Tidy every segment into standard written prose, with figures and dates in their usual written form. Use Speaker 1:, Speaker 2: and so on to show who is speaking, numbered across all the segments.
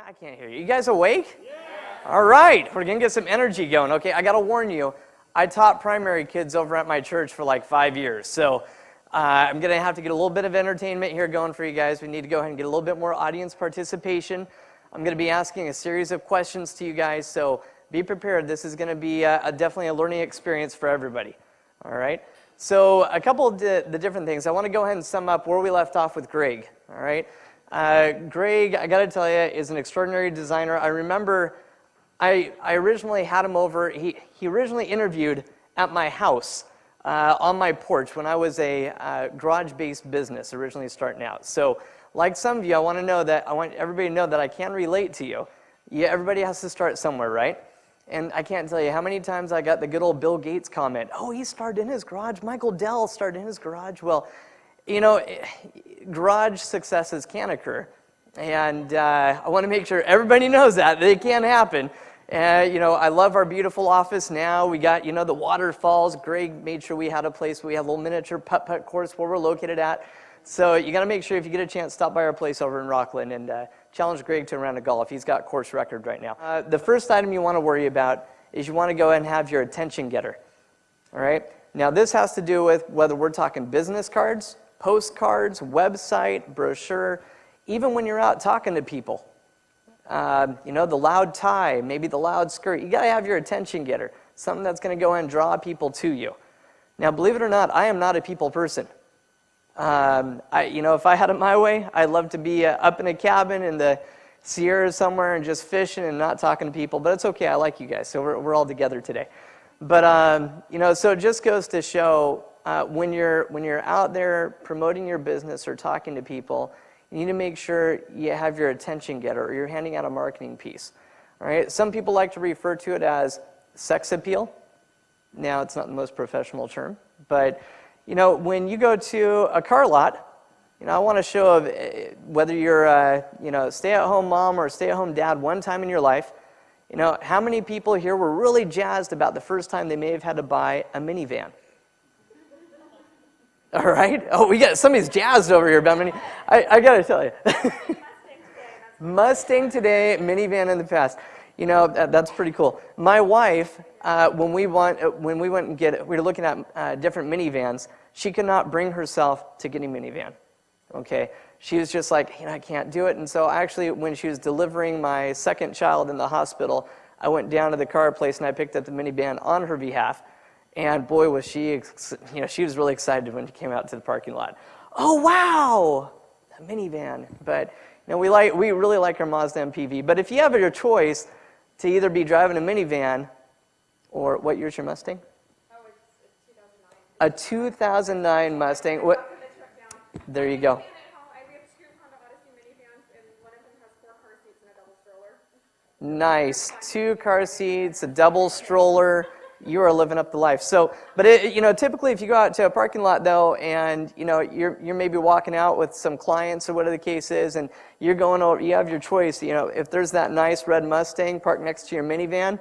Speaker 1: I can't hear you. You guys awake? Yeah. All right. We're going to get some energy going. Okay, I got to warn you. I taught primary kids over at my church for like 5 years. So I'm going to have to get a little bit of entertainment here going for you guys. We need to go ahead and get a little bit more audience participation. I'm going to be asking a series of questions to you guys. So be prepared. This is going to be definitely a learning experience for everybody. All right. So a couple of the different things. I want to go ahead and sum up where we left off with Greg. All right. Greg, I got to tell you, is an extraordinary designer. I remember I originally had him over. He originally interviewed at my house on my porch when I was a garage-based business originally starting out. So like some of you, I want everybody to know that I can relate to you. Yeah, everybody has to start somewhere, right? And I can't tell you how many times I got the good old Bill Gates comment, oh, he started in his garage. Michael Dell started in his garage. Well, you know, garage successes can occur. And I want to make sure everybody knows that. They can happen. You know, I love our beautiful office now. We got, you know, the waterfalls. Greg made sure we had a place where we had a little miniature putt-putt course where we're located at. So you got to make sure if you get a chance, stop by our place over in Rockland and challenge Greg to a round of golf. He's got course record right now. The first item you want to worry about is you want to go ahead and have your attention getter. All right? Now, this has to do with whether we're talking business cards, postcards, website, brochure, even when you're out talking to people. You know, the loud tie, maybe the loud skirt. You got to have your attention getter, something that's going to go and draw people to you. Now, believe it or not, I am not a people person. You know, if I had it my way, I'd love to be up in a cabin in the Sierras somewhere and just fishing and not talking to people. But it's okay. I like you guys, so we're all together today. But you know, so it just goes to show when you're out there promoting your business or talking to people, you need to make sure you have your attention getter or you're handing out a marketing piece. All right. Some people like to refer to it as sex appeal. Now, it's not the most professional term, but you know, when you go to a car lot, you know, I want to show whether you're you know, stay-at-home mom or stay-at-home dad one time in your life, you know, how many people here were really jazzed about the first time they may have had to buy a minivan? All right. Oh, we got somebody's jazzed over here about mini. I got to tell you, Mustang today, minivan in the past. You know, that's pretty cool. My wife, when we went and we were looking at different minivans, she could not bring herself to getting a minivan. Okay, she was just like, you know, I can't do it. And so actually, when she was delivering my second child in the hospital, I went down to the car place and I picked up the minivan on her behalf. And boy, was she, you know, she was really excited when she came out to the parking lot. Oh wow, a minivan! But you know, we really like our Mazda MPV. But if you have your choice to either be driving a minivan or what year's your Mustang?
Speaker 2: Oh, it's 2009.
Speaker 1: A 2009 Mustang. What? There you go.
Speaker 2: We have two Honda Odyssey minivans, and one of them has 4 car seats and a double stroller.
Speaker 1: Nice. 2 car seats, a double stroller. You are living up the life. So, but you know, typically if you go out to a parking lot though, and you know, you're maybe walking out with some clients or whatever the case is, and you're going over, you have your choice. You know, if there's that nice red Mustang parked next to your minivan,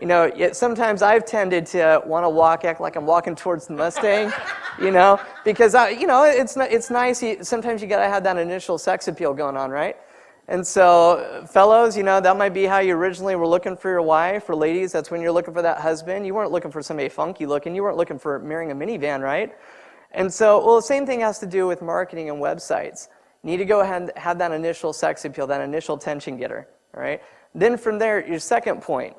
Speaker 1: you know, sometimes I've tended to want to act like I'm walking towards the Mustang, you know, because you know, it's nice. Sometimes you gotta have that initial sex appeal going on, right? And so, fellows, you know, that might be how you originally were looking for your wife, or ladies, that's when you're looking for that husband. You weren't looking for somebody funky looking. You weren't looking for marrying a minivan, right? And so, well, the same thing has to do with marketing and websites. You need to go ahead and have that initial sex appeal, that initial tension getter, all right? Then from there, your second point.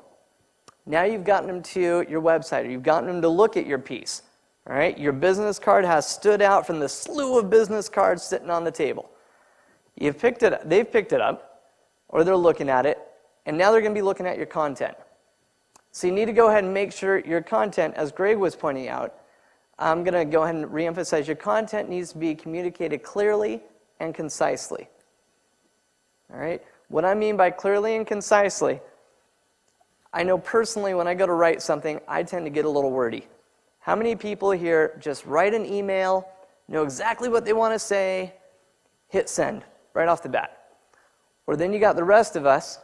Speaker 1: Now you've gotten them to your website, or you've gotten them to look at your piece, all right? Your business card has stood out from the slew of business cards sitting on the table. They've picked it up, or they're looking at it, and now they're going to be looking at your content. So you need to go ahead and make sure your content, as Greg was pointing out, I'm going to go ahead and reemphasize, your content needs to be communicated clearly and concisely. All right? What I mean by clearly and concisely, I know personally when I go to write something, I tend to get a little wordy. How many people here just write an email, know exactly what they want to say, hit send right off the bat? Or then you got the rest of us,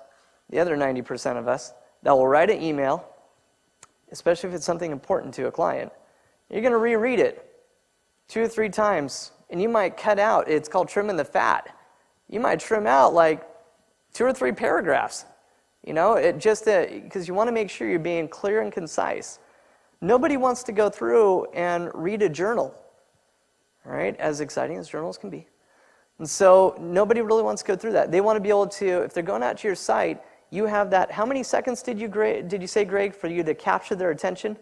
Speaker 1: the other 90% of us, that will write an email, especially if it's something important to a client. You're going to reread it 2 or 3 times, and you might cut out, it's called trimming the fat. You might trim out like 2 or 3 paragraphs. It just because you want to make sure you're being clear and concise. Nobody wants to go through and read a journal, all right, as exciting as journals can be. And so nobody really wants to go through that. They want to be able to, if they're going out to your site, you have that. How many seconds did you say, Greg, for you to capture their attention?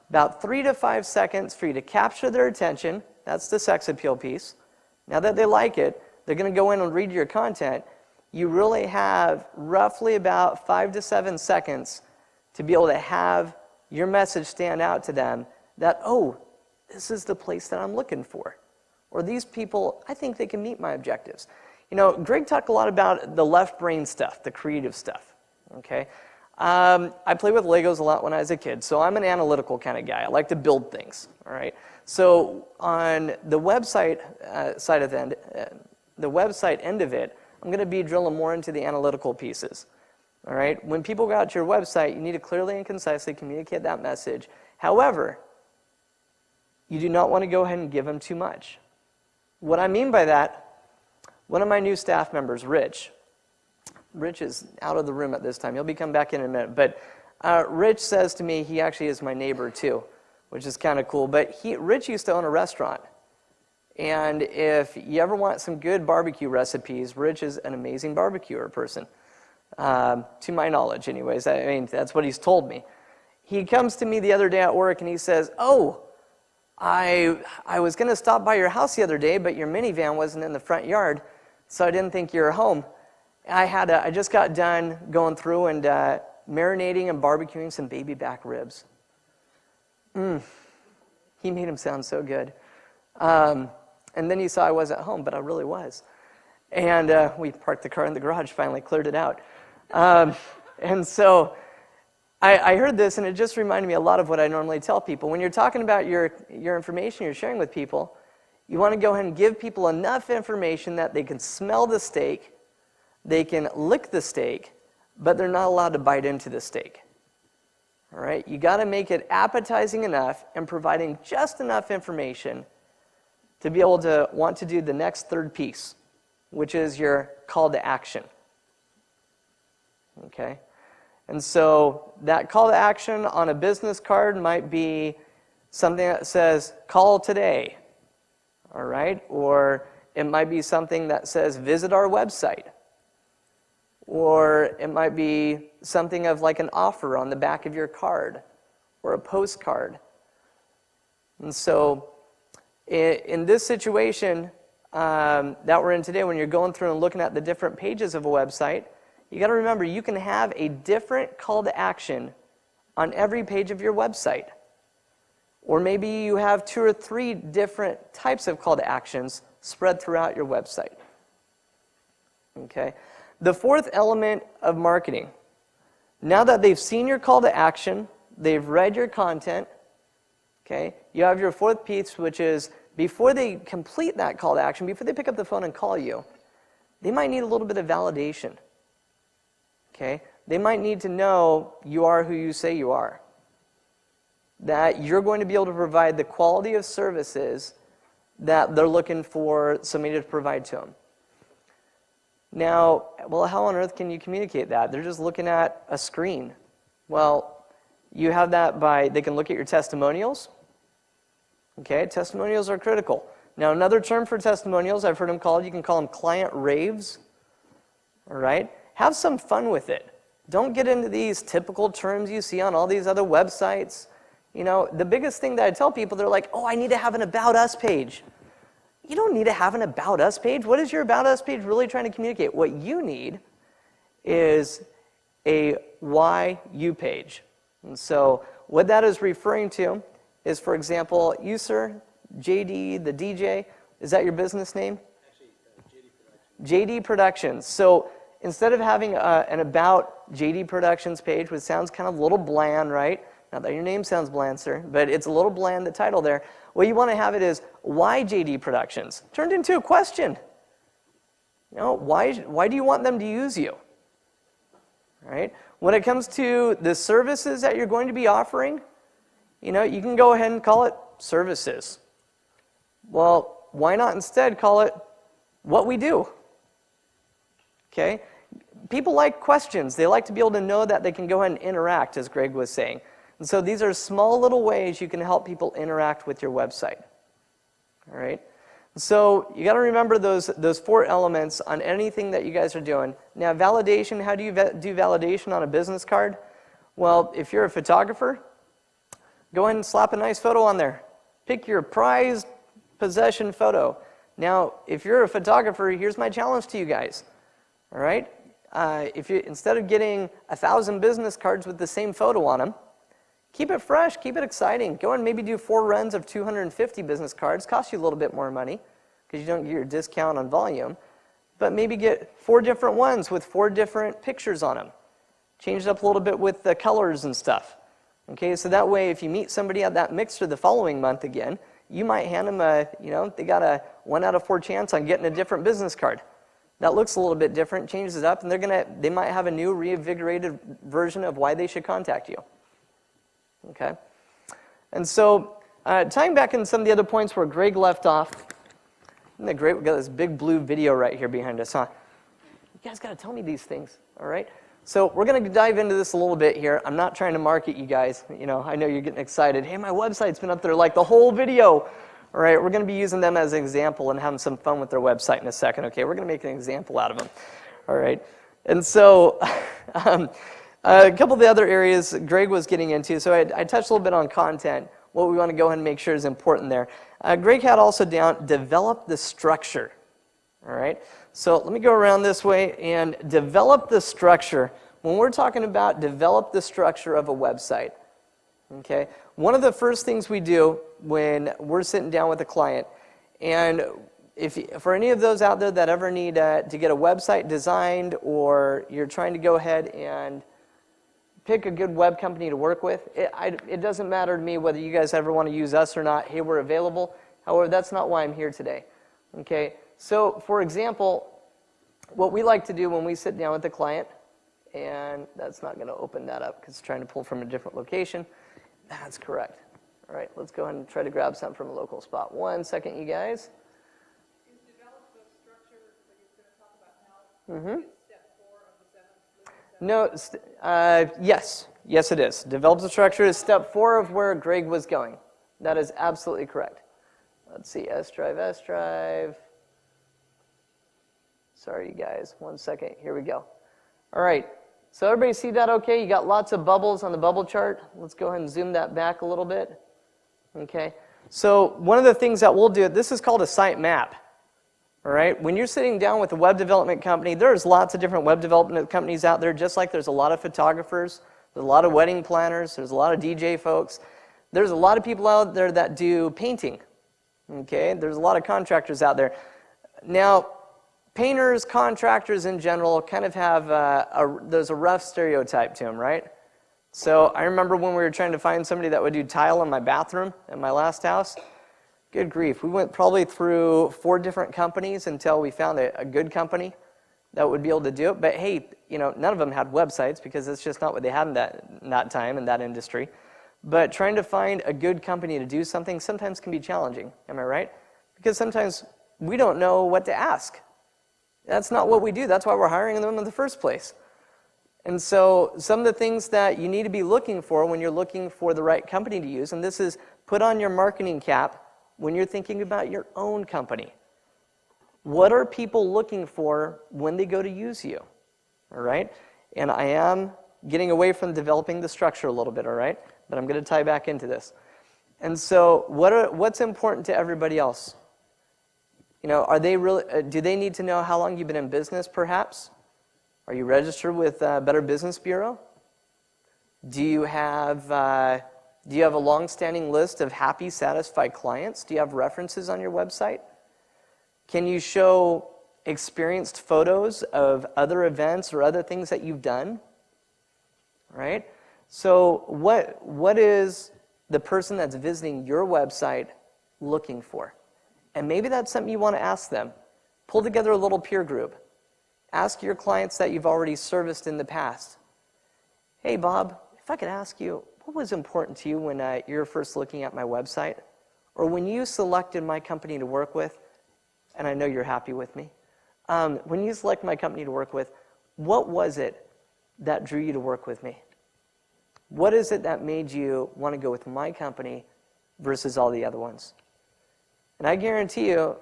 Speaker 1: About 3 to 5 seconds for you to capture their attention. That's the sex appeal piece. Now that they like it, they're going to go in and read your content. You really have roughly about 5 to 7 seconds to be able to have your message stand out to them that, oh, this is the place that I'm looking for. Or these people, I think they can meet my objectives. Greg talked a lot about the left brain stuff, the creative stuff, okay? I played with Legos a lot when I was a kid, so I'm an analytical kind of guy. I like to build things, all right? So on the website the website end of it, I'm going to be drilling more into the analytical pieces, all right? When people go out to your website, you need to clearly and concisely communicate that message. However, you do not want to go ahead and give them too much. What I mean by that, one of my new staff members, Rich is out of the room at this time. He'll be coming back in a minute. But Rich says to me, he actually is my neighbor too, which is kind of cool. But Rich used to own a restaurant. And if you ever want some good barbecue recipes, Rich is an amazing barbecuer person. To my knowledge, anyways. I mean, that's what he's told me. He comes to me the other day at work and he says, oh, I was going to stop by your house the other day, but your minivan wasn't in the front yard, so I didn't think you were home. I just got done going through and marinating and barbecuing some baby back ribs. He made them sound so good. And then he saw I wasn't home, but I really was. And we parked the car in the garage, finally cleared it out. And so I heard this, and it just reminded me a lot of what I normally tell people. When you're talking about your information you're sharing with people, you want to go ahead and give people enough information that they can smell the steak, they can lick the steak, but they're not allowed to bite into the steak. All right? You got to make it appetizing enough and providing just enough information to be able to want to do the next third piece, which is your call to action. Okay? And so that call to action on a business card might be something that says, call today, all right? Or it might be something that says, visit our website. Or it might be something of like an offer on the back of your card or a postcard. And so in this situation that we're in today, when you're going through and looking at the different pages of a website, you got to remember, you can have a different call to action on every page of your website. Or maybe you have 2 or 3 different types of call to actions spread throughout your website. Okay? The fourth element of marketing. Now that they've seen your call to action, they've read your content, okay? You have your fourth piece, which is before they complete that call to action, before they pick up the phone and call you, they might need a little bit of validation. Okay? They might need to know you are who you say you are. That you're going to be able to provide the quality of services that they're looking for somebody to provide to them. Now, well, how on earth can you communicate that? They're just looking at a screen. Well, you have that by, they can look at your testimonials. Okay, testimonials are critical. Now, another term for testimonials, I've heard them called, you can call them client raves. All right? Have some fun with it. Don't get into these typical terms you see on all these other websites. The biggest thing that I tell people, they're like, oh, I need to have an About Us page. You don't need to have an About Us page. What is your About Us page really trying to communicate? What you need is a Why You page. And so what that is referring to is, for example, you, sir, JD, the DJ, is that your business name? Actually, JD Productions. So instead of having an About JD Productions page, which sounds kind of a little bland, right? Not that your name sounds bland, sir, but it's a little bland, the title there. What you want to have it is, why JD Productions? Turned into a question. Why do you want them to use you? Right? When it comes to the services that you're going to be offering, you can go ahead and call it services. Well, why not instead call it what we do? Okay? people like questions. They like to be able to know that they can go ahead and interact, as Greg was saying. And so these are small little ways you can help people interact with your website. All right? So you got to remember those 4 elements on anything that you guys are doing. Now, validation, how do you do validation on a business card? Well, if you're a photographer, go ahead and slap a nice photo on there. Pick your prized possession photo. Now, if you're a photographer, here's my challenge to you guys. All right? If you, instead of getting 1,000 business cards with the same photo on them, keep it fresh, keep it exciting. Go and maybe do 4 runs of 250 business cards. Cost you a little bit more money because you don't get your discount on volume. But maybe get 4 different ones with 4 different pictures on them. Change it up a little bit with the colors and stuff. Okay, so that way if you meet somebody at that mixer the following month again, you might hand them a, they got a 1 out of 4 chance on getting a different business card. That looks a little bit different, changes it up, and they might have a new reinvigorated version of why they should contact you. Okay? And so, tying back in some of the other points where Greg left off, isn't that great? We've got this big blue video right here behind us, huh? You guys got to tell me these things, all right? So we're going to dive into this a little bit here. I'm not trying to market you guys. I know you're getting excited. Hey, my website's been up there like the whole video. All right, we're going to be using them as an example and having some fun with their website in a second. Okay, we're going to make an example out of them. All right, and so a couple of the other areas Greg was getting into. So I touched a little bit on content. What we want to go ahead and make sure is important there. Greg had also down develop the structure. All right, so let me go around this way and develop the structure. When we're talking about develop the structure of a website, okay, one of the first things we do when we're sitting down with a client, and for any of those out there that ever need to get a website designed, or you're trying to go ahead and pick a good web company to work with, it doesn't matter to me whether you guys ever want to use us or not. Hey, we're available. However, that's not why I'm here today. Okay, so for example, what we like to do when we sit down with the client, and that's not going to open that up because it's trying to pull from a different location. That's correct. All right, let's go ahead and try to grab something from a local spot. 1 second, you guys.
Speaker 2: Is develop the structure that you're going to talk about now? Is step 4 of the 7?
Speaker 1: No, yes, it is. Develop the structure is step 4 of where Greg was going. That is absolutely correct. Let's see, S drive. Sorry, you guys. 1 second. Here we go. All right. So everybody see that okay? You got lots of bubbles on the bubble chart. Let's go ahead and zoom that back a little bit. Okay. So one of the things that we'll do, this is called a sitemap. All right. When you're sitting down with a web development company, there's lots of different web development companies out there, just like there's a lot of photographers, there's a lot of wedding planners, there's a lot of DJ folks. There's a lot of people out there that do painting. Okay. There's a lot of contractors out there. Now, painters, contractors in general kind of have there's a rough stereotype to them, right? So I remember when we were trying to find somebody that would do tile in my bathroom in my last house. Good grief. We went probably through 4 different companies until we found a good company that would be able to do it. But hey, none of them had websites because it's just not what they had in that time in that industry. But trying to find a good company to do something sometimes can be challenging. Am I right? Because sometimes we don't know what to ask. That's not what we do. That's why we're hiring them in the first place. And so some of the things that you need to be looking for when you're looking for the right company to use, and this is put on your marketing cap when you're thinking about your own company. What are people looking for when they go to use you? All right? And I am getting away from developing the structure a little bit, all right? But I'm going to tie back into this. And so what's important to everybody else? Are they really? Do they need to know how long you've been in business, perhaps? Are you registered with Better Business Bureau? Do you have a long-standing list of happy, satisfied clients? Do you have references on your website? Can you show experienced photos of other events or other things that you've done? Right? So what is the person that's visiting your website looking for? And maybe that's something you want to ask them. Pull together a little peer group. Ask your clients that you've already serviced in the past. Hey, Bob, if I could ask you, what was important to you when you were first looking at my website? Or when you selected my company to work with, and I know you're happy with me, when you select my company to work with, what was it that drew you to work with me? What is it that made you want to go with my company versus all the other ones? And I guarantee you,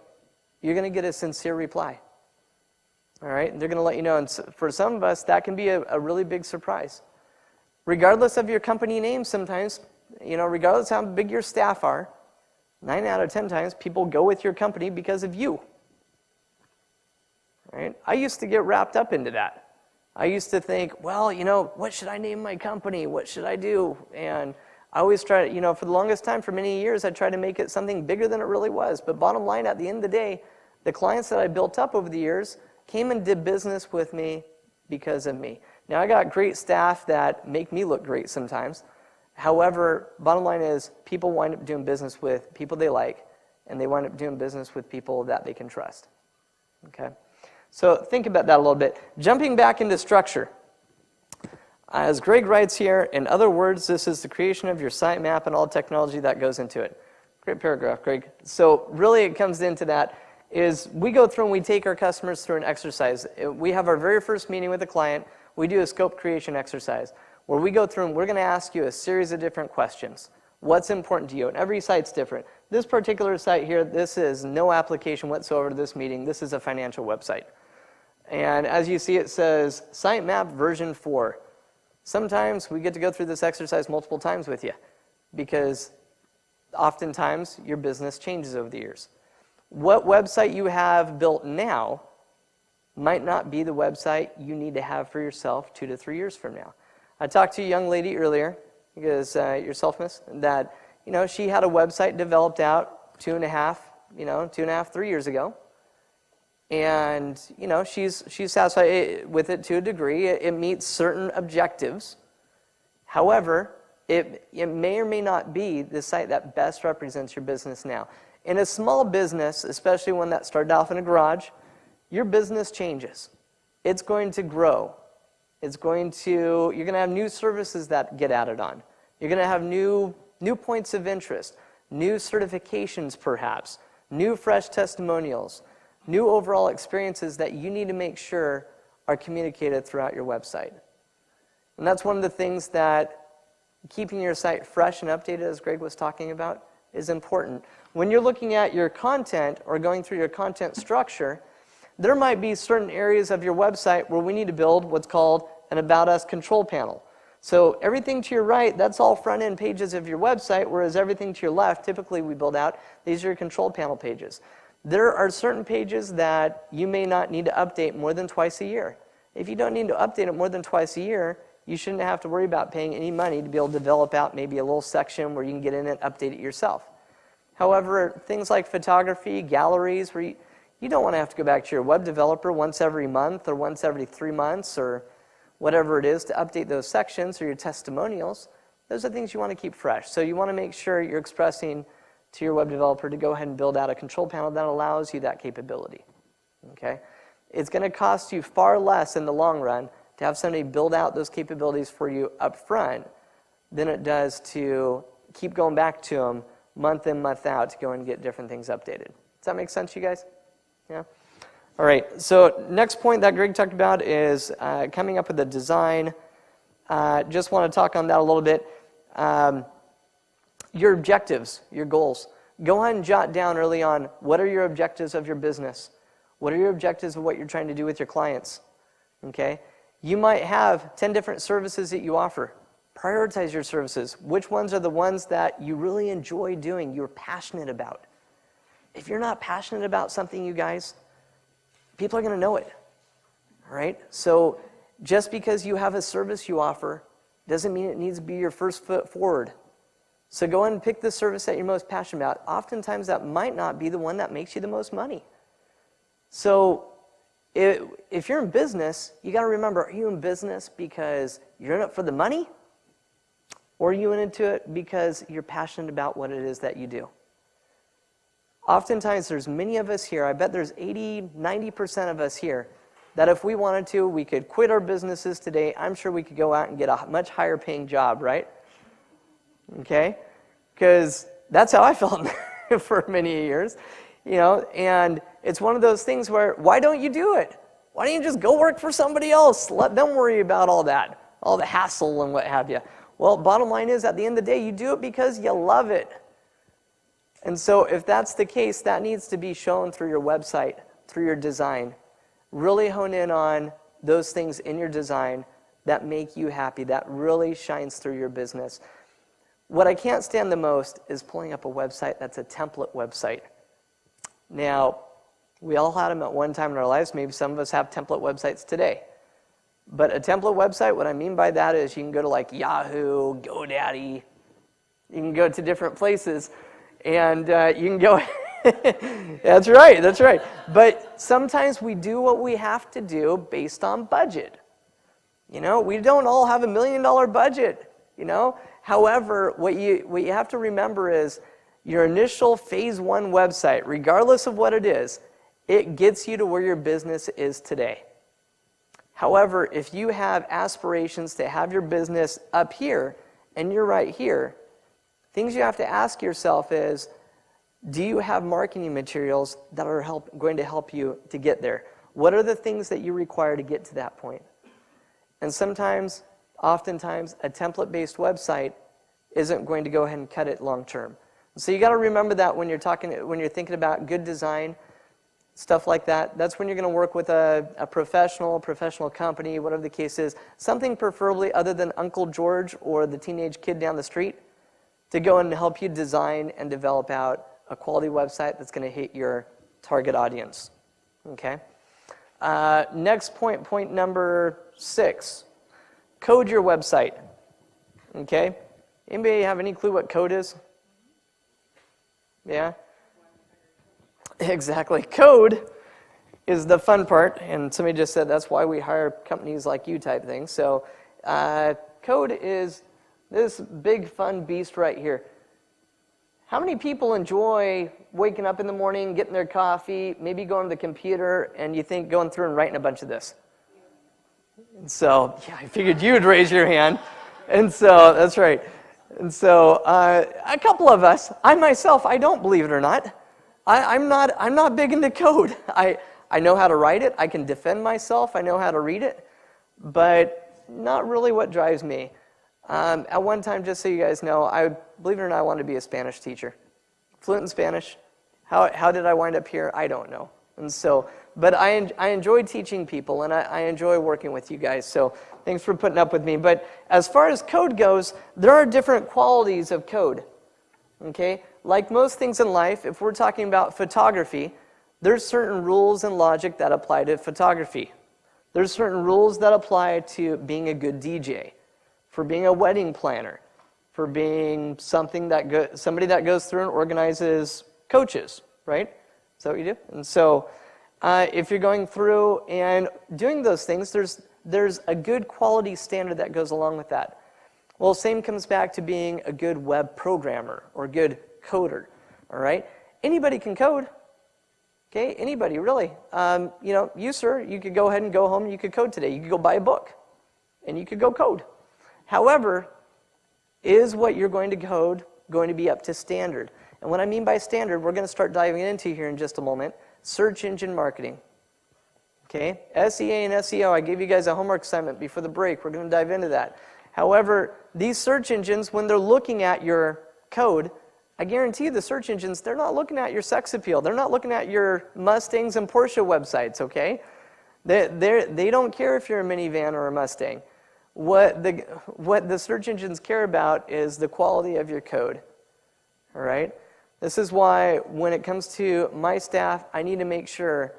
Speaker 1: you're going to get a sincere reply. All right? They're going to let you know. And for some of us, that can be a really big surprise. Regardless of your company name sometimes, regardless of how big your staff are, 9 out of 10 times, people go with your company because of you. Right? I used to get wrapped up into that. I used to think, well, what should I name my company? What should I do? And I always try to, for the longest time, for many years, I tried to make it something bigger than it really was. But bottom line, at the end of the day, the clients that I built up over the years came and did business with me because of me. Now, I got great staff that make me look great sometimes. However, bottom line is people wind up doing business with people they like, and they wind up doing business with people that they can trust. Okay? So think about that a little bit. Jumping back into structure. As Greg writes here, in other words, this is the creation of your sitemap and all technology that goes into it. Great paragraph, Greg. So really it comes into that is we go through and we take our customers through an exercise. We have our very first meeting with a client. We do a scope creation exercise where we go through and we're going to ask you a series of different questions. What's important to you? And every site's different. This particular site here, this is no application whatsoever to this meeting. This is a financial website. And as you see, it says Sitemap version 4. Sometimes we get to go through this exercise multiple times with you because oftentimes your business changes over the years. What website you have built now might not be the website you need to have for yourself 2 to 3 years from now. I talked to a young lady earlier, because yourself, miss, that she had a website developed out 2.5, 3 years ago. And, she's satisfied with it to a degree. It meets certain objectives. However, it may or may not be the site that best represents your business now. In a small business, especially one that started off in a garage, your business changes. It's going to grow. You're going to have new services that get added on. You're going to have new points of interest, new certifications perhaps, new fresh testimonials, new overall experiences that you need to make sure are communicated throughout your website. And that's one of the things that keeping your site fresh and updated, as Greg was talking about, is important. When you're looking at your content or going through your content structure, there might be certain areas of your website where we need to build what's called an About Us control panel. So everything to your right, that's all front-end pages of your website, whereas everything to your left, typically we build out, these are your control panel pages. There are certain pages that you may not need to update more than twice a year. If you don't need to update it more than twice a year, you shouldn't have to worry about paying any money to be able to develop out maybe a little section where you can get in and update it yourself. However, things like photography, galleries, where you don't want to have to go back to your web developer once every month or once every 3 months or whatever it is to update those sections or your testimonials. Those are things you want to keep fresh. So you want to make sure you're expressing to your web developer to go ahead and build out a control panel that allows you that capability. Okay? It's going to cost you far less in the long run to have somebody build out those capabilities for you up front than it does to keep going back to them month in, month out to go and get different things updated. Does that make sense, you guys? Yeah? All right, so next point that Greg talked about is coming up with a design. Just want to talk on that a little bit. Your objectives, your goals. Go ahead and jot down early on, what are your objectives of your business? What are your objectives of what you're trying to do with your clients? Okay? You might have 10 different services that you offer. Prioritize your services. Which ones are the ones that you really enjoy doing, you're passionate about? If you're not passionate about something, you guys, people are going to know it. All right? So just because you have a service you offer doesn't mean it needs to be your first foot forward. So go ahead and pick the service that you're most passionate about. Oftentimes that might not be the one that makes you the most money. So if you're in business, you got to remember, are you in business because you're in it for the money? Or are you into it because you're passionate about what it is that you do? Oftentimes there's many of us here, I bet there's 80, 90% of us here, that if we wanted to, we could quit our businesses today. I'm sure we could go out and get a much higher paying job, right? Okay? Because that's how I felt for many years. And it's one of those things where, why don't you do it? Why don't you just go work for somebody else? Let them worry about all that, all the hassle and what have you. Well, bottom line is, at the end of the day, you do it because you love it. And so if that's the case, that needs to be shown through your website, through your design. Really hone in on those things in your design that make you happy, that really shines through your business. What I can't stand the most is pulling up a website that's a template website. Now, we all had them at one time in our lives. Maybe some of us have template websites today. But a template website, what I mean by that is you can go to like Yahoo, GoDaddy, you can go to different places, and you can go, that's right. But sometimes we do what we have to do based on budget. You know, we don't all have $1 million budget, you know. However, what you have to remember is your initial phase 1 website, regardless of what it is, it gets you to where your business is today. However, if you have aspirations to have your business up here and you're right here, things you have to ask yourself is, do you have marketing materials that are going to help you to get there? What are the things that you require to get to that point? And sometimes, oftentimes, a template-based website isn't going to go ahead and cut it long term. So you got to remember that when you're thinking about good design, stuff like that. That's when you're going to work with a professional company, whatever the case is. Something preferably other than Uncle George or the teenage kid down the street to go and help you design and develop out a quality website that's going to hit your target audience. Okay. Next point number 6. Code your website. Okay. Anybody have any clue what code is? Yeah? Exactly. Code is the fun part, and somebody just said that's why we hire companies like you type thing. So code is this big fun beast right here. How many people enjoy waking up in the morning, getting their coffee, maybe going to the computer, and you think going through and writing a bunch of this? And so, yeah, I figured you would raise your hand. And so, that's right. And so, a couple of us, I myself, I don't, believe it or not. I'm not big into code. I know how to write it. I can defend myself. I know how to read it. But not really what drives me. At one time, just so you guys know, believe it or not, I wanted to be a Spanish teacher. Fluent in Spanish. How did I wind up here? I don't know. And so, but I enjoy teaching people, and I enjoy working with you guys. So thanks for putting up with me. But as far as code goes, there are different qualities of code. Okay? Like most things in life, if we're talking about photography, there's certain rules and logic that apply to photography. There's certain rules that apply to being a good DJ, for being a wedding planner, for being somebody that goes through and organizes coaches, right? Is that what you do? And so if you're going through and doing those things, there's a good quality standard that goes along with that. Well, same comes back to being a good web programmer or good coder, all right? Anybody can code, okay? Anybody, really. You, sir, you could go ahead and go home and you could code today. You could go buy a book and you could go code. However, is what you're going to code going to be up to standard? And what I mean by standard, we're going to start diving into here in just a moment. Search engine marketing. Okay? SEA and SEO, I gave you guys a homework assignment before the break. We're going to dive into that. However, these search engines, when they're looking at your code, I guarantee you the search engines, they're not looking at your sex appeal. They're not looking at your Mustangs and Porsche websites, okay? They don't care if you're a minivan or a Mustang. What the search engines care about is the quality of your code, all right? This is why when it comes to my staff, I need to make sure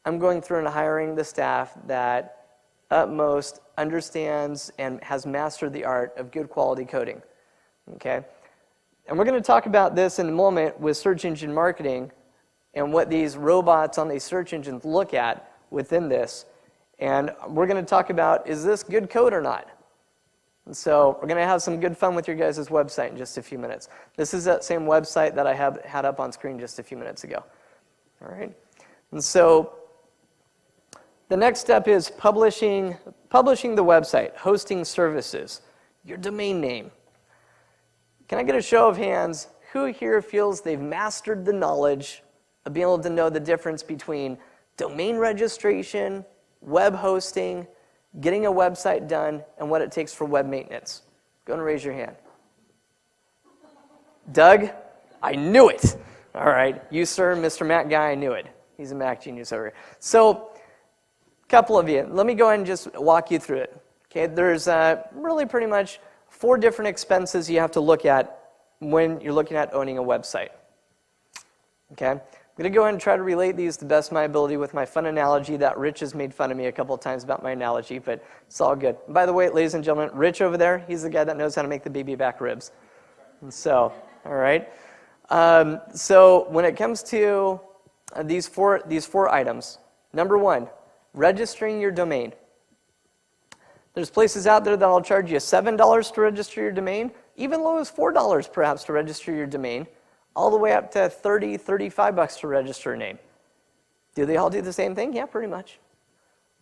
Speaker 1: I'm going through and hiring the staff that utmost understands and has mastered the art of good quality coding, okay? And we're going to talk about this in a moment with search engine marketing and what these robots on these search engines look at within this. And we're going to talk about, is this good code or not? And so we're going to have some good fun with your guys' website in just a few minutes. This is that same website that I had up on screen just a few minutes ago. All right? And so the next step is publishing the website, hosting services, your domain name. Can I get a show of hands? Who here feels they've mastered the knowledge of being able to know the difference between domain registration web hosting, getting a website done, and what it takes for web maintenance? Go and raise your hand. Doug? I knew it. All right. You, sir, Mr. Mac guy, I knew it. He's a Mac genius over here. So, a couple of you. Let me go ahead and just walk you through it. Okay. There's really pretty much 4 different expenses you have to look at when you're looking at owning a website. Okay. I'm going to go ahead and try to relate these to the best of my ability with my fun analogy that Rich has made fun of me a couple of times about my analogy, but it's all good. By the way, ladies and gentlemen, Rich over there, he's the guy that knows how to make the baby back ribs. And so, all right. So when it comes to these four items, number 1, registering your domain. There's places out there that'll charge you $7 to register your domain, even low as $4 perhaps to register your domain, all the way up to $30, $35 to register a name. Do they all do the same thing? Yeah, pretty much.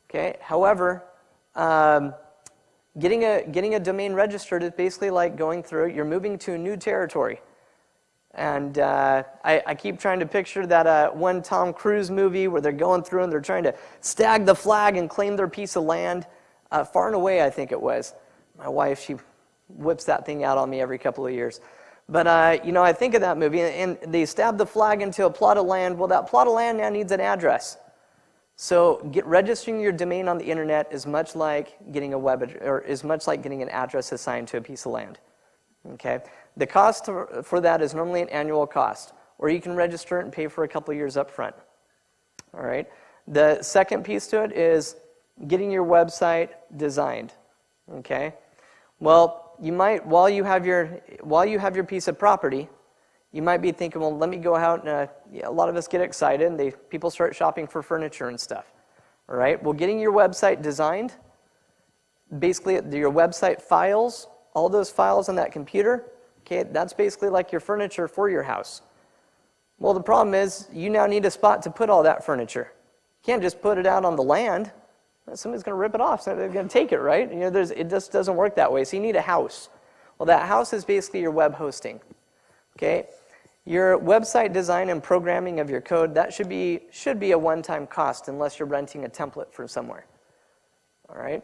Speaker 1: Okay. However, getting a domain registered is basically like going through. You're moving to a new territory. And I keep trying to picture that one Tom Cruise movie where they're going through and they're trying to stag the flag and claim their piece of land. Far and Away, I think it was. My wife, she whips that thing out on me every couple of years. But, I think of that movie, and they stab the flag into a plot of land. Well, that plot of land now needs an address. So registering your domain on the internet is much like getting getting an address assigned to a piece of land. Okay? The cost for that is normally an annual cost, or you can register it and pay for a couple of years up front. All right? The second piece to it is getting your website designed. Okay? Well, you might, while you have your piece of property, you might be thinking, well, let me go out and a lot of us get excited and people start shopping for furniture and stuff. All right? Well, getting your website designed, basically your website files, all those files on that computer, okay, that's basically like your furniture for your house. Well, the problem is you now need a spot to put all that furniture. You can't just put it out on the land. Somebody's going to rip it off. Somebody's going to take it, right? It just doesn't work that way. So you need a house. Well, that house is basically your web hosting. Okay? Your website design and programming of your code, that should be a one-time cost unless you're renting a template from somewhere. All right?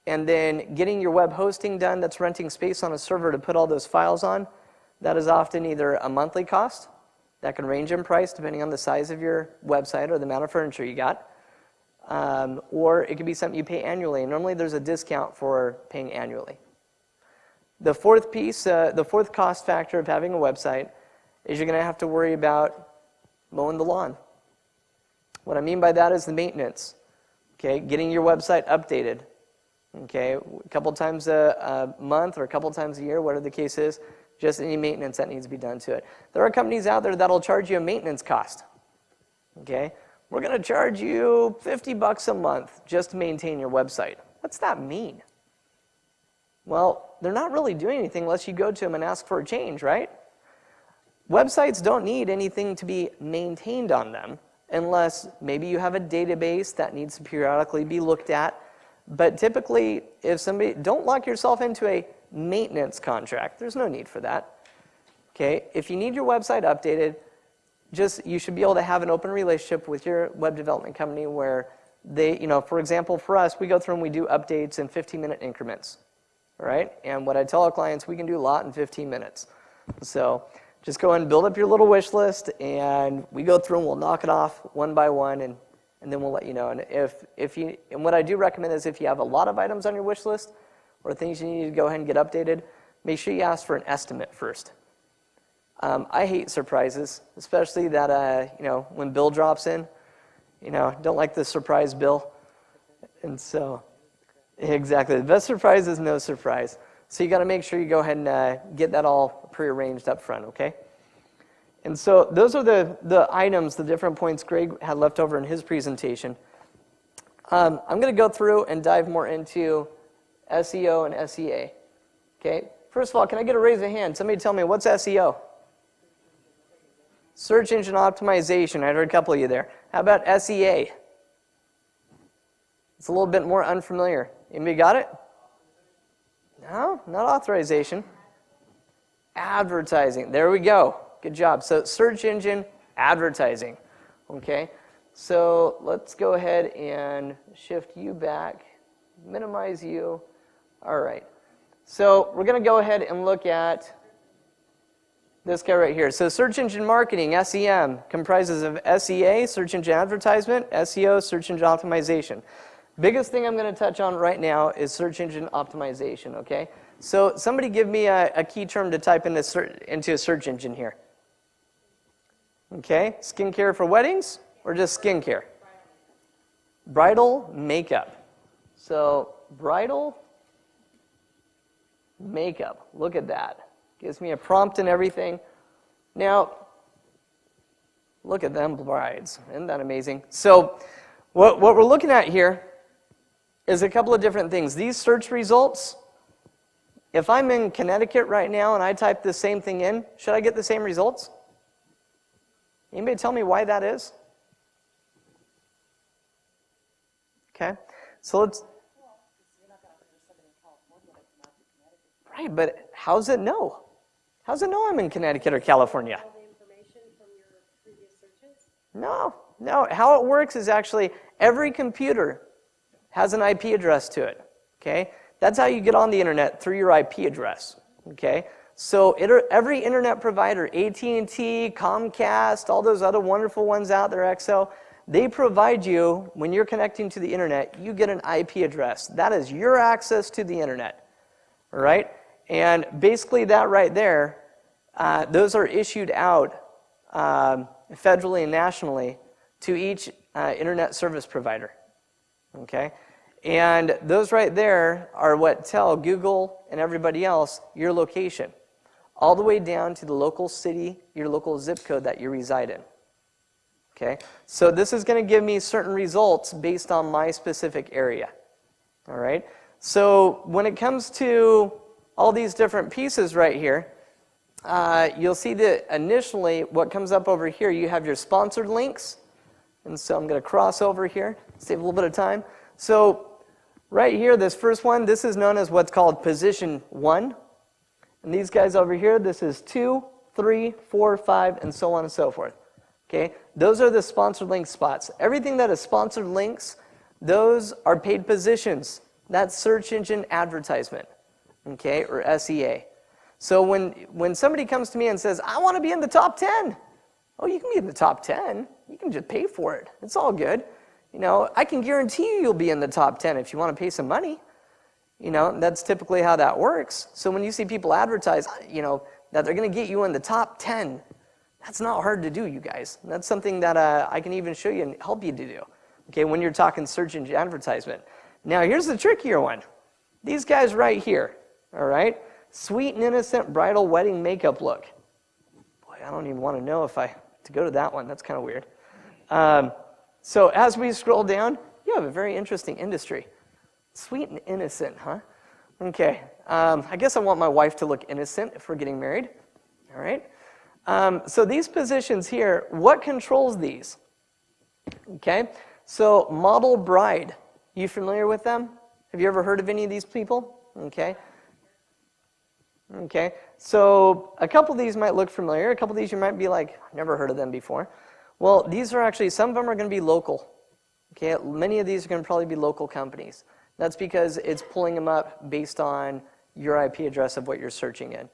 Speaker 1: And then getting your web hosting done, that's renting space on a server to put all those files on, that is often either a monthly cost, that can range in price depending on the size of your website or the amount of furniture you got, or it could be something you pay annually. And normally there's a discount for paying annually. The fourth piece, the fourth cost factor of having a website is you're going to have to worry about mowing the lawn. What I mean by that is the maintenance. Okay, getting your website updated. Okay, a couple times a month or a couple times a year, whatever the case is, just any maintenance that needs to be done to it. There are companies out there that'll charge you a maintenance cost. Okay, we're going to charge you $50 a month just to maintain your website. What's that mean? Well, they're not really doing anything unless you go to them and ask for a change, right? Websites don't need anything to be maintained on them unless maybe you have a database that needs to periodically be looked at. But typically, don't lock yourself into a maintenance contract. There's no need for that. Okay, if you need your website updated, you should be able to have an open relationship with your web development company where they, for example, for us, we go through and we do updates in 15-minute increments. All right, and what I tell our clients, we can do a lot in 15 minutes. So just go and build up your little wish list, and we go through and we'll knock it off one by one, and then we'll let you know. And and what I do recommend is if you have a lot of items on your wish list or things you need to go ahead and get updated, make sure you ask for an estimate first. I hate surprises, especially that when bill drops in, don't like the surprise bill, and so. Exactly. The best surprise is no surprise. So you got to make sure you go ahead and get that all prearranged up front, okay? And so those are the items, the different points Greg had left over in his presentation. I'm going to go through and dive more into SEO and SEA. Okay? First of all, can I get a raise of hand? Somebody tell me, what's SEO? Search engine optimization. I heard a couple of you there. How about SEA? It's a little bit more unfamiliar. Anybody got it? No, not authorization. Advertising. There we go. Good job. So search engine advertising. Okay. So let's go ahead and shift you back, minimize you. All right. So we're going to go ahead and look at this guy right here. So search engine marketing, SEM, comprises of SEA, search engine advertisement, SEO, search engine optimization. Biggest thing I'm going to touch on right now is search engine optimization, okay? So somebody give me a key term to type into a search engine here. Okay, skincare for weddings or just skincare? Bridal makeup. So bridal makeup, look at that. Gives me a prompt and everything. Now, look at them brides. Isn't that amazing? So what we're looking at here is a couple of different things. These search results, if I'm in Connecticut right now and I type the same thing in, should I get the same results? Anybody tell me why that is? Okay, so let's... Right, but how's it know? How's it know I'm in Connecticut or California?
Speaker 3: All the information from your previous searches?
Speaker 1: No. How it works is actually every computer has an IP address to it. Okay, that's how you get on the internet, through your IP address. Okay, so every internet provider, AT&T, Comcast, all those other wonderful ones out there, XO, they provide you, when you're connecting to the internet, you get an IP address. That is your access to the internet. All right. And basically that right there, those are issued out federally and nationally to each internet service provider. Okay? And those right there are what tell Google and everybody else your location, all the way down to the local city, your local zip code that you reside in. Okay? So this is going to give me certain results based on my specific area. All right? So when it comes to all these different pieces right here, you'll see that initially what comes up over here, you have your sponsored links. And so I'm going to cross over here, save a little bit of time. So right here, this first one, this is known as what's called position 1. And these guys over here, this is 2, 3, 4, 5, and so on and so forth. Okay, those are the sponsored link spots. Everything that is sponsored links, those are paid positions. That's search engine advertisement. Okay, or SEA. So when somebody comes to me and says, I want to be in the top 10. Oh, you can be in the top 10. You can just pay for it. It's all good. You know, I can guarantee you'll be in the top 10 if you want to pay some money. You know, that's typically how that works. So when you see people advertise, you know, that they're going to get you in the top 10, that's not hard to do, you guys. That's something that I can even show you and help you to do. Okay, when you're talking search engine advertisement. Now, here's the trickier one. These guys right here. All right, sweet and innocent bridal wedding makeup look. Boy, I don't even want to know if to go to that one. That's kind of weird. So as we scroll down, you have a very interesting industry. Sweet and innocent, huh? Okay, I guess I want my wife to look innocent if we're getting married. All right. So these positions here, what controls these? Okay, so model bride. You familiar with them? Have you ever heard of any of these people? Okay. Okay, so a couple of these might look familiar. A couple of these you might be like, I've never heard of them before. Well, these are actually, some of them are going to be local. Okay, many of these are going to probably be local companies. That's because it's pulling them up based on your IP address of what you're searching in.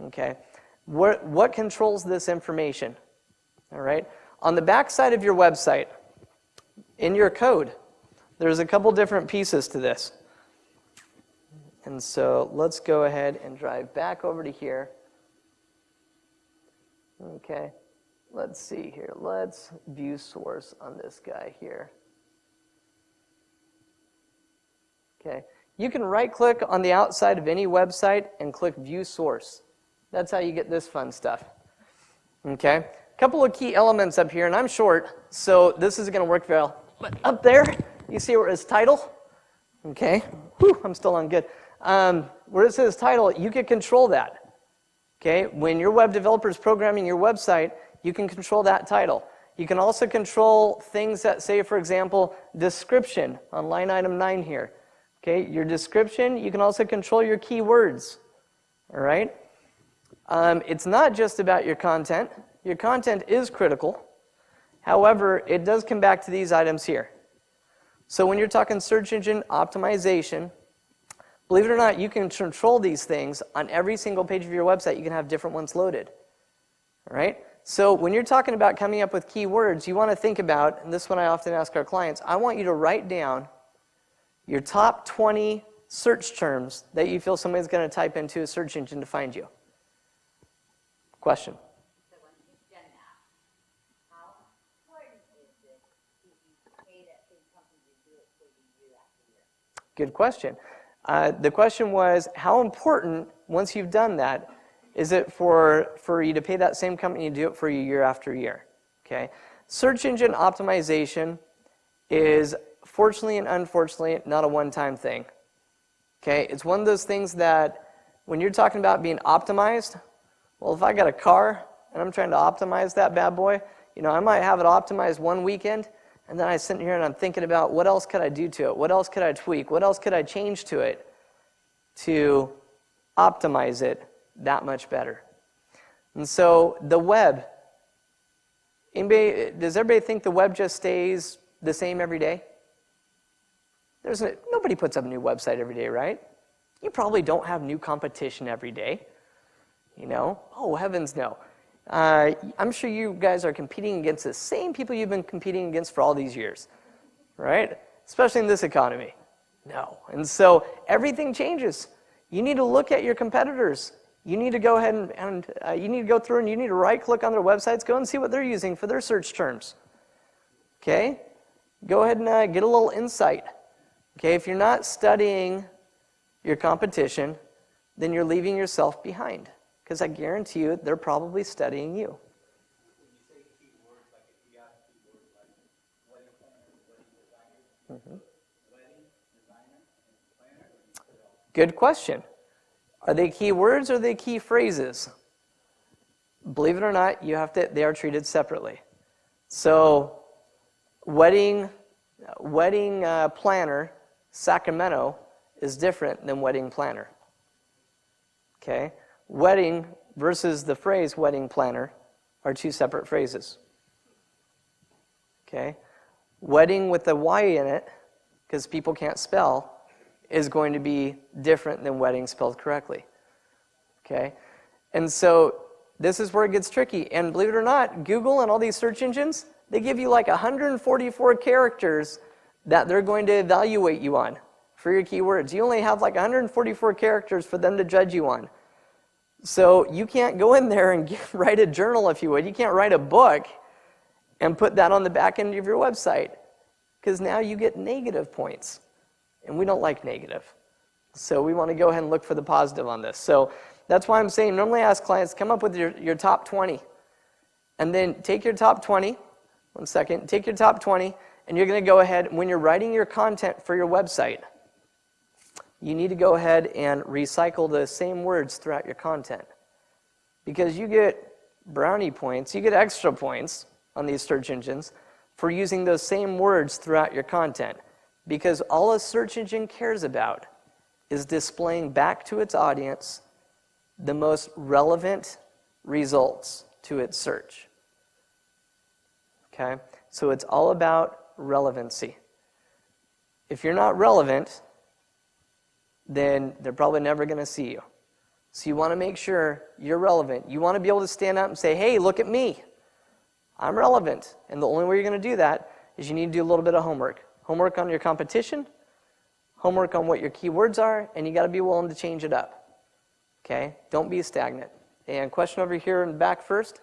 Speaker 1: Okay, what controls this information? All right, on the back side of your website, in your code, there's a couple different pieces to this. And so let's go ahead and drive back over to here. Okay, let's see here. Let's view source on this guy here. Okay, you can right-click on the outside of any website and click View Source. That's how you get this fun stuff. Okay, a couple of key elements up here, and I'm short, so this isn't going to work well. But up there, you see where it says title? Okay, whew, I'm still on good. Where it says title, you can control that. Okay, when your web developer is programming your website, you can control that title. You can also control things that say, for example, description on line item 9 here. Okay, your description, you can also control your keywords. All right? It's not just about your content. Your content is critical. However, it does come back to these items here. So when you're talking search engine optimization, believe it or not, you can control these things on every single page of your website. You can have different ones loaded. All right? So when you're talking about coming up with keywords, you want to think about, and this is what I often ask our clients, I want you to write down your top 20 search terms that you feel somebody's going to type into a search engine to find you. Question?
Speaker 4: So once you've done that, how important is it to pay that same company to do it for you year after year?
Speaker 1: Good question. The question was, how important, once you've done that, is it for you to pay that same company to do it for you year after year? Okay. Search engine optimization is, fortunately and unfortunately, not a one-time thing. Okay. It's one of those things that when you're talking about being optimized, well, if I got a car and I'm trying to optimize that bad boy, I might have it optimized one weekend, and then I sit here and I'm thinking about what else could I do to it? What else could I tweak? What else could I change to it to optimize it that much better? And so the web, does everybody think the web just stays the same every day? Nobody puts up a new website every day, right? You probably don't have new competition every day. Oh, heavens no. I'm sure you guys are competing against the same people you've been competing against for all these years, right? Especially in this economy. No. And so everything changes. You need to look at your competitors. You need to go ahead and you need to go through and you need to right-click on their websites, go and see what they're using for their search terms. Okay? Go ahead and get a little insight. Okay? If you're not studying your competition, then you're leaving yourself behind. Because I guarantee you, they're probably studying you.
Speaker 5: When you say keywords, like if you have keywords like wedding planner, wedding designer, wedding designer, and planner, or you put it all?
Speaker 1: Good question. Are they keywords or are they key phrases? Believe it or not, they are treated separately. So, wedding planner, Sacramento, is different than wedding planner. Okay? Wedding versus the phrase wedding planner are two separate phrases. Okay? Wedding with a Y in it, because people can't spell, is going to be different than wedding spelled correctly. Okay? And so this is where it gets tricky. And believe it or not, Google and all these search engines, they give you like 144 characters that they're going to evaluate you on for your keywords. You only have like 144 characters for them to judge you on. So you can't go in there and write a journal, if you would. You can't write a book and put that on the back end of your website, because now you get negative points. And we don't like negative. So we want to go ahead and look for the positive on this. So that's why I'm saying normally I ask clients, come up with your top 20. And then take your top 20. One second. Take your top 20. And you're going to go ahead, when you're writing your content for your website, you need to go ahead and recycle the same words throughout your content. Because you get brownie points, you get extra points on these search engines for using those same words throughout your content. Because all a search engine cares about is displaying back to its audience the most relevant results to its search. Okay? So it's all about relevancy. If you're not relevant, then they're probably never going to see you. So you want to make sure you're relevant. You want to be able to stand up and say, hey, look at me. I'm relevant. And the only way you're going to do that is you need to do a little bit of homework. Homework on your competition, homework on what your keywords are, and you got to be willing to change it up. Okay? Don't be stagnant. And question over here in the back first.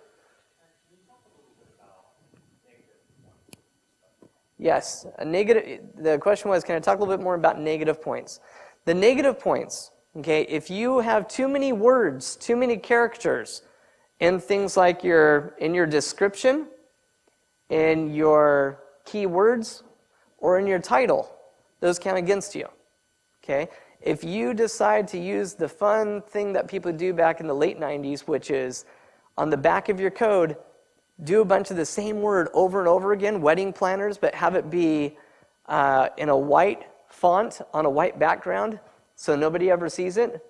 Speaker 1: Yes, the question was, can I talk a little bit more about negative points? The negative points, okay, if you have too many words, too many characters in things like in your description, in your keywords, or in your title, those count against you, okay? If you decide to use the fun thing that people do back in the late 90s, which is on the back of your code, do a bunch of the same word over and over again, wedding planners, but have it be in a white font on a white background so nobody ever sees it.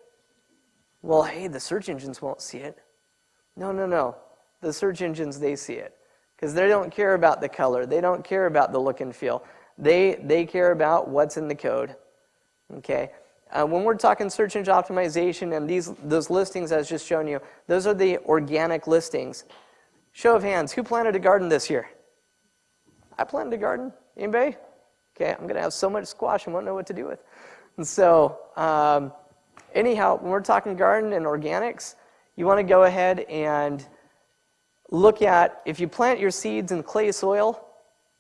Speaker 1: Well, hey, the search engines won't see it. No. The search engines, they see it because they don't care about the color. They don't care about the look and feel. They care about what's in the code. Okay. When we're talking search engine optimization and those listings I was just showing you, those are the organic listings. Show of hands, who planted a garden this year? I planted a garden. Anybody? Okay, I'm going to have so much squash I won't know what to do with. And so, anyhow, when we're talking garden and organics, you want to go ahead and look at, if you plant your seeds in clay soil,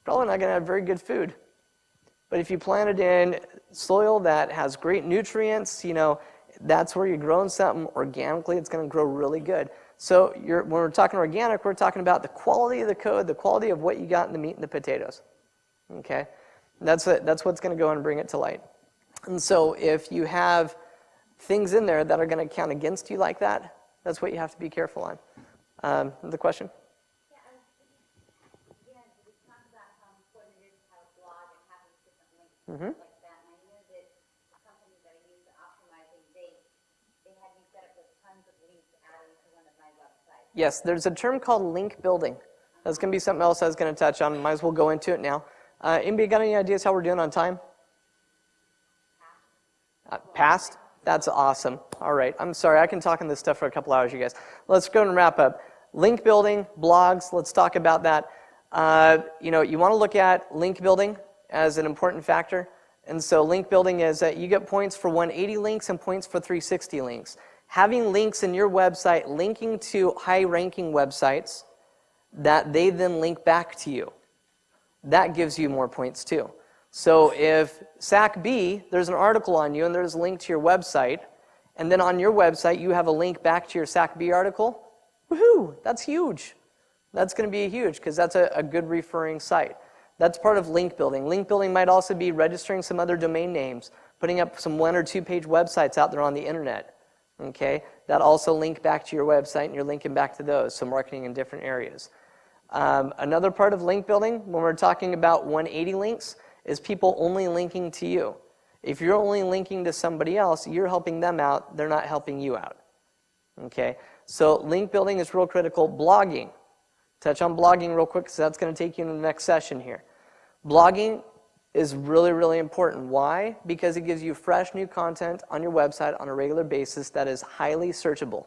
Speaker 1: probably not going to have very good food. But if you plant it in soil that has great nutrients, that's where you're growing something organically. It's going to grow really good. So when we're talking organic, we're talking about the quality of the code, the quality of what you got in the meat and the potatoes. Okay? That's what's going to go and bring it to light. And so if you have things in there that are going to count against you like that, that's what you have to be careful on. The question?
Speaker 4: Like that, and I knew that the company that I used to optimizing, they had me set up with tons of links adding to one of my websites.
Speaker 1: Yes, there's a term called link building. That's going to be something else I was going to touch on. Might as well go into it now. Anybody got any ideas how we're doing on time? Past? That's awesome. All right, I'm sorry, I can talk on this stuff for a couple hours, you guys. Let's go and wrap up. Link building, blogs, let's talk about that. You want to look at link building as an important factor. And so link building is that you get points for 180 links and points for 360 links. Having links in your website linking to high-ranking websites that they then link back to you, that gives you more points too. So if SACB, there's an article on you and there's a link to your website, and then on your website you have a link back to your SACB article, woohoo, that's huge. That's going to be huge because that's a good referring site. That's part of link building. Link building might also be registering some other domain names, putting up some 1- or 2-page websites out there on the internet. Okay, that also link back to your website, and you're linking back to those. So marketing in different areas. Another part of link building, when we're talking about 180 links, is people only linking to you. If you're only linking to somebody else, you're helping them out. They're not helping you out. Okay, so link building is real critical. Blogging. Touch on blogging real quick because that's going to take you into the next session here. Blogging is really, really important. Why? Because it gives you fresh new content on your website on a regular basis that is highly searchable.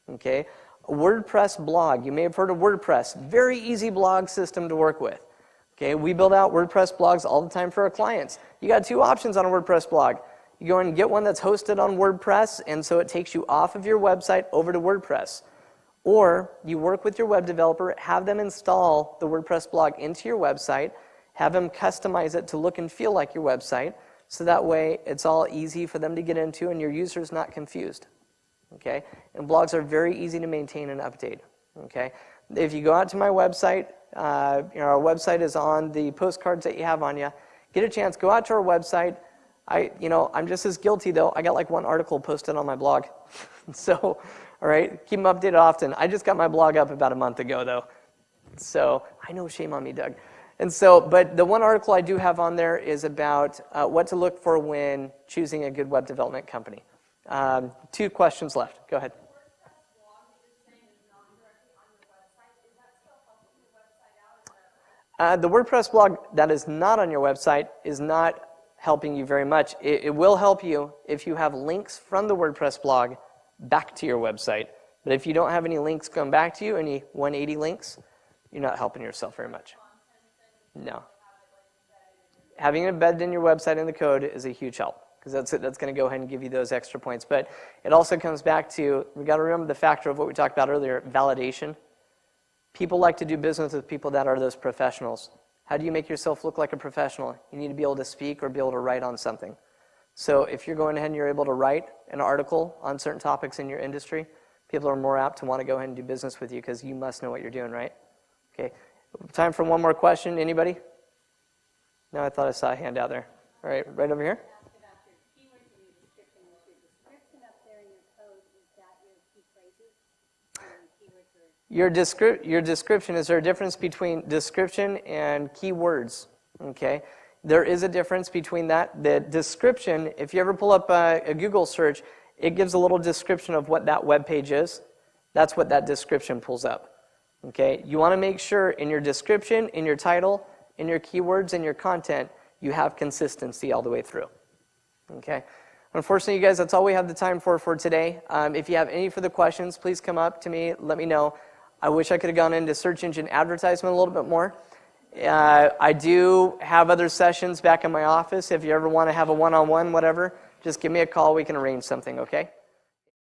Speaker 1: Okay? A WordPress blog. You may have heard of WordPress. Very easy blog system to work with. Okay? We build out WordPress blogs all the time for our clients. You got 2 options on a WordPress blog. You go and get one that's hosted on WordPress, and so it takes you off of your website over to WordPress. Or you work with your web developer, have them install the WordPress blog into your website, have them customize it to look and feel like your website, so that way it's all easy for them to get into and your user's not confused. Okay? And blogs are very easy to maintain and update. Okay? If you go out to my website, our website is on the postcards that you have on you. Get a chance, go out to our website. I'm just as guilty though. I got like 1 article posted on my blog. So, all right, keep them updated often. I just got my blog up about a month ago though. So, I know, shame on me, Doug. And so, but the 1 article I do have on there is about what to look for when choosing a good web development company. 2 questions left. Go ahead. The WordPress blog that is not on your website is not helping you very much. It will help you if you have links from the WordPress blog back to your website. But if you don't have any links going back to you, any 180 links, you're not helping yourself very much. No. Having it embedded in your website in the code is a huge help because that's going to go ahead and give you those extra points. But it also comes back to, we got to remember the factor of what we talked about earlier, validation. People like to do business with people that are those professionals. How do you make yourself look like a professional? You need to be able to speak or be able to write on something. So if you're going ahead and you're able to write an article on certain topics in your industry, people are more apt to want to go ahead and do business with you because you must know what you're doing, right? Okay. Time for 1 more question. Anybody? No, I thought I saw a hand out there. All right, right over here. Your description, is there a difference between description and keywords? Okay. There is a difference between that. The description, if you ever pull up a Google search, it gives a little description of what that web page is. That's what that description pulls up. Okay, you want to make sure in your description, in your title, in your keywords, in your content, you have consistency all the way through. Okay, unfortunately, you guys, that's all we have the time for today. If you have any further questions, please come up to me, let me know. I wish I could have gone into search engine advertisement a little bit more. I do have other sessions back in my office. If you ever want to have a one-on-one, whatever, just give me a call. We can arrange something, okay?